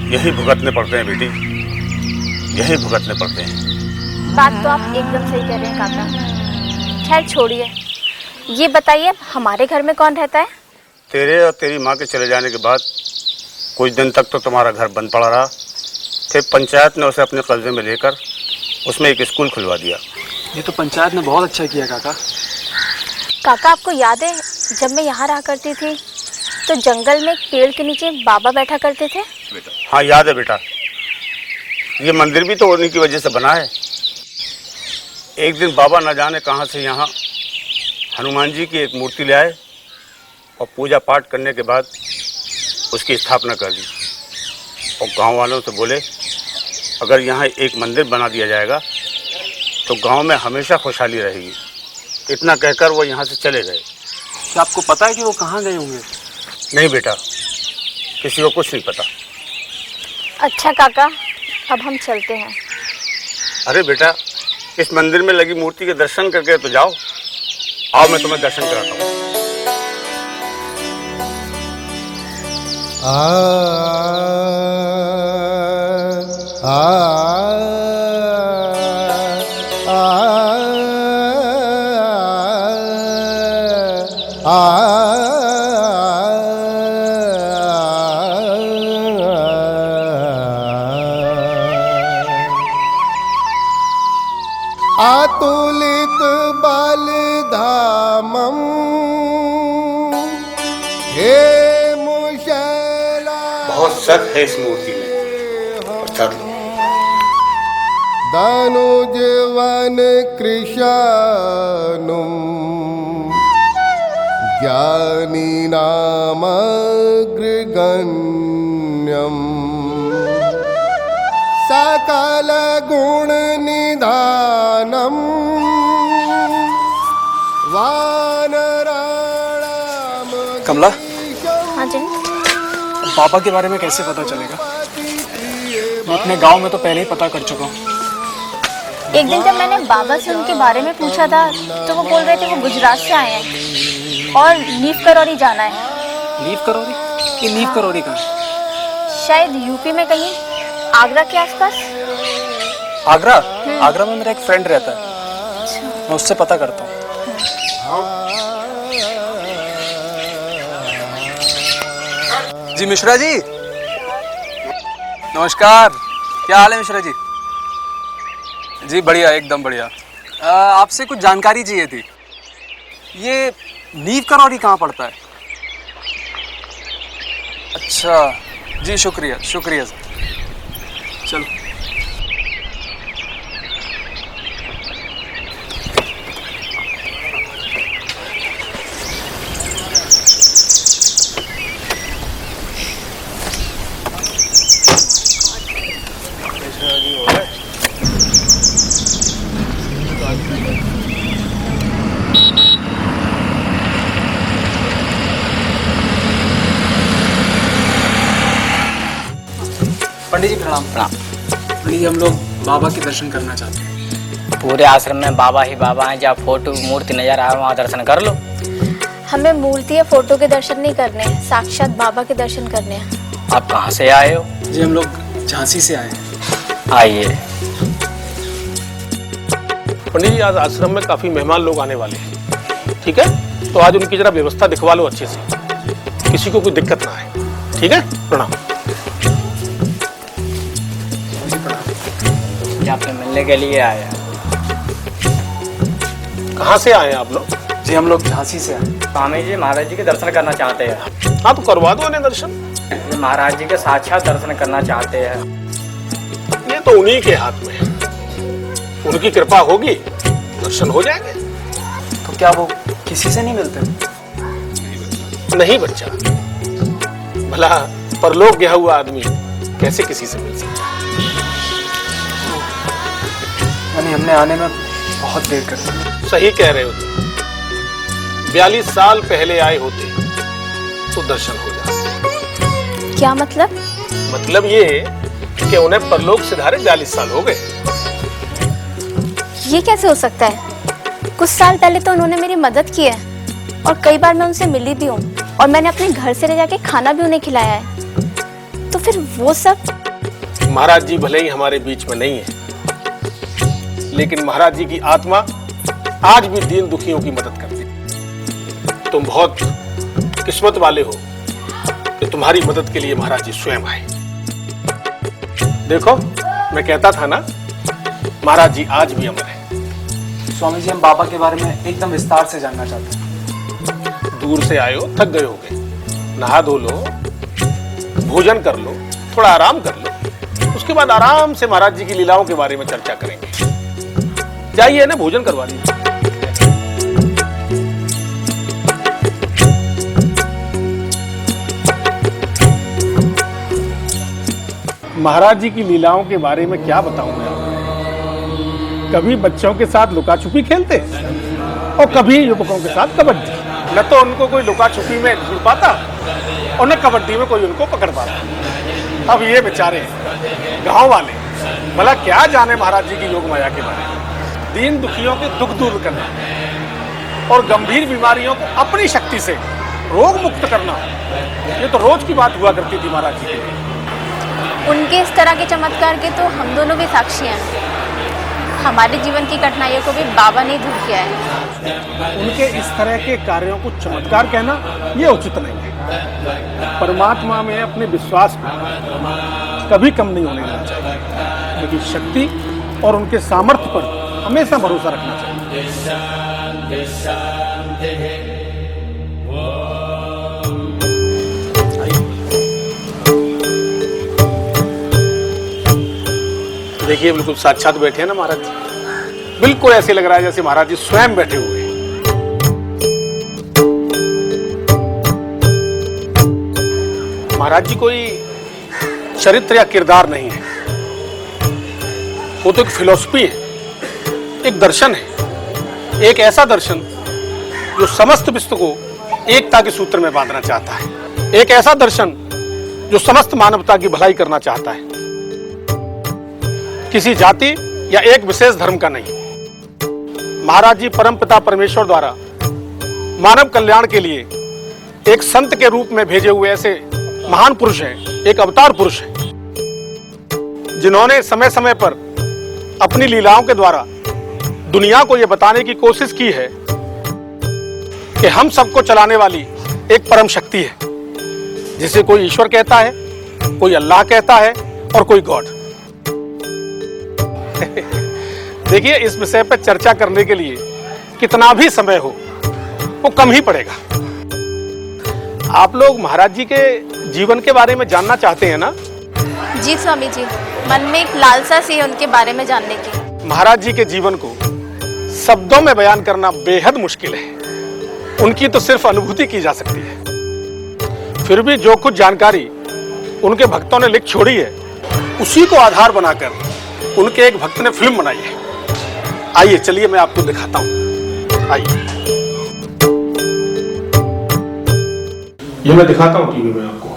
यही भुगतने पड़ते हैं बेटी, यही भुगतने पड़ते हैं। बात तो आप एकदम सही कह रहे हैं काका। खैर छोड़िए, ये बताइए हमारे घर में कौन रहता है? तेरे और तेरी माँ के चले जाने के बाद कुछ दिन तक तो तुम्हारा घर बंद पड़ा रहा। फिर पंचायत ने उसे अपने कब्जे में लेकर उसमें एक स्कूल खुलवा दिया। ये तो पंचायत ने बहुत अच्छा किया काका। काका आपको याद है जब मैं यहाँ रहा करती थी तो जंगल में एक पेड़ के नीचे बाबा बैठा करते थे? हाँ याद है बेटा, ये मंदिर भी तो उन्हीं की वजह से बना है। एक दिन बाबा न जाने कहाँ से यहाँ हनुमान जी की एक मूर्ति ले आए और पूजा पाठ करने के बाद उसकी स्थापना कर दी और गांव वालों से बोले अगर यहाँ एक मंदिर बना दिया जाएगा तो गांव में हमेशा खुशहाली रहेगी। इतना कहकर वो यहाँ से चले गए। क्या आपको पता है कि वो कहाँ गए होंगे? नहीं बेटा, किसी को कुछ नहीं पता। अच्छा काका, अब हम चलते हैं। अरे बेटा, इस मंदिर में लगी मूर्ति के दर्शन करके तो जाओ। आओ मैं तुम्हें दर्शन कराता हूँ। अतुलित बलधामं हे मुशला। बहुत सत है इस मूर्ति में। अच्छा धनुजवन कृशानुम ज्ञानी नामग्रगण्यम् सकल गुण निधानम वानराणाम। कमला, हाँ जी। पापा के बारे में कैसे पता चलेगा? मैं अपने गांव में तो पहले ही पता कर चुका हूँ। एक दिन जब मैंने बाबा से उनके बारे में पूछा था तो वो बोल रहे थे वो गुजरात से आए हैं और नीव करौरी जाना है। नीव करौरी? ये नीव करौरी कहाँ है? शायद यूपी में कहीं, आगरा के आसपास। आगरा? आगरा में मेरा एक फ्रेंड रहता है, मैं उससे पता करता हूँ। जी मिश्रा जी, नमस्कार। क्या हाल है मिश्रा जी? जी बढ़िया, एकदम बढ़िया। आपसे कुछ जानकारी चाहिए थी। ये नीव करौरी कहाँ पड़ता है? अच्छा जी, शुक्रिया शुक्रिया सर। चलो। पंडित जी प्रणाम। प्रणाम। पंडित जी, हम लोग बाबा के दर्शन करना चाहते हैं। पूरे आश्रम में बाबा ही बाबा हैं। जहाँ फोटो मूर्ति नजर आए वहाँ दर्शन कर लो। हमें मूर्ति या फोटो के दर्शन नहीं करने, साक्षात बाबा के दर्शन करने हैं। आप कहाँ से आए हो? जी हम लोग झांसी से आए हैं। आइए। पंडित जी, आज आश्रम में काफी मेहमान लोग आने वाले हैं, ठीक है? तो आज उनकी जरा व्यवस्था दिखवा लो अच्छे से, किसी को कोई दिक्कत ना आए, ठीक है? प्रणाम। आपसे मिलने के लिए आए हैं। कहाँ से आए हैं आप लोग? जी हम लोग झांसी से आए हैं। स्वामी जी महाराज जी के दर्शन करना चाहते हैं। हाँ तो करवा दो उन्हें दर्शन। ये महाराज जी के साक्षात दर्शन करना चाहते हैं। ये तो उन्हीं के हाथ में है, उनकी कृपा होगी दर्शन हो जाएंगे। तो क्या वो किसी से नहीं मिलते? नहीं बच्चा, भला परलोक गया हुआ आदमी कैसे किसी से मिल सकता है? यानी हमने आने में बहुत देर कर दी। सही कह रहे हो तुम। 42 साल पहले आए होते तो दर्शन हो जाते। क्या मतलब? मतलब ये कि उन्हें परलोक सिधारे 42 साल हो गए। ये कैसे हो सकता है? कुछ साल पहले तो उन्होंने मेरी मदद की है और कई बार मैं उनसे मिली भी हूँ और मैंने अपने घर से ले जाके खाना भी उन्हें खिलाया है। तो फिर वो सब? महाराज जी भले ही हमारे बीच में नहीं है, लेकिन महाराज जी की आत्मा आज भी दीन दुखियों की मदद करती है। तुम बहुत किस्मत वाले हो कि तुम्हारी मदद के लिए महाराज जी स्वयं आए। देखो, मैं कहता था ना, महाराज जी आज भी अमर है। स्वामी जी, हम बाबा के बारे में एकदम विस्तार से जानना चाहते हैं। दूर से आए हो, थक गए होगे, नहा धो लो, भोजन कर लो, थोड़ा आराम कर लो, उसके बाद आराम से महाराज जी की लीलाओं के बारे में चर्चा करेंगे। जाइए ना, भोजन करवा दीजिए। महाराज जी की लीलाओं के बारे में क्या बताऊं मैं आपको। कभी बच्चों के साथ लुका छुपी खेलते और कभी युवकों के साथ कबड्डी। न तो उनको कोई लुका छुपी में ढूंढ पाता और न कबड्डी में कोई उनको पकड़ पाता। अब ये बेचारे गांव वाले भला क्या जाने महाराज जी की योग माया के बारे में। दीन दुखियों के दुख दूर करना और गंभीर बीमारियों को अपनी शक्ति से रोग मुक्त करना, ये तो रोज की बात हुआ करती थी महाराज जी के लिए। उनके इस तरह के चमत्कार के तो हम दोनों भी साक्षी हैं। हमारे जीवन की कठिनाइयों को भी बाबा ने दूर किया है। उनके इस तरह के कार्यों को चमत्कार कहना ये उचित नहीं है। परमात्मा में अपने विश्वास को कभी कम नहीं होने देना चाहिए, लेकिन शक्ति और उनके सामर्थ्य पर हमेशा भरोसा रखना चाहिए। देखिए, बिल्कुल साक्षात बैठे हैं ना महाराज जी। बिल्कुल ऐसे लग रहा है जैसे महाराज जी स्वयं बैठे हुए हैं। महाराज जी कोई चरित्र या किरदार नहीं है, वो तो एक फिलॉसफी है, एक दर्शन है, एक ऐसा दर्शन जो समस्त विश्व को एकता के सूत्र में बांधना चाहता है, एक ऐसा दर्शन जो समस्त मानवता की भलाई करना चाहता है, किसी जाति या एक विशेष धर्म का नहीं। महाराज जी परमपिता परमेश्वर द्वारा मानव कल्याण के लिए एक संत के रूप में भेजे हुए ऐसे महान पुरुष हैं, एक अवतार पुरुष हैं, जिन्होंने समय समय पर अपनी लीलाओं के द्वारा दुनिया को यह बताने की कोशिश की है कि हम सबको चलाने वाली एक परम शक्ति है, जिसे कोई ईश्वर कहता है, कोई अल्लाह कहता है और कोई गॉड। देखिए, इस विषय पर चर्चा करने के लिए कितना भी समय हो वो कम ही पड़ेगा। आप लोग महाराज जी के जीवन के बारे में जानना चाहते हैं ना? जी स्वामी जी, मन में एक लालसा सी है उनके बारे में जानने की। महाराज जी के जीवन को शब्दों में बयान करना बेहद मुश्किल है। उनकी तो सिर्फ अनुभूति की जा सकती है। फिर भी जो कुछ जानकारी उनके भक्तों ने लिख छोड़ी है, उसी को आधार बनाकर उनके एक भक्त ने फिल्म बनाई है। आइए, चलिए मैं आपको दिखाता हूं। आइए, ये मैं दिखाता हूं टीवी में आपको।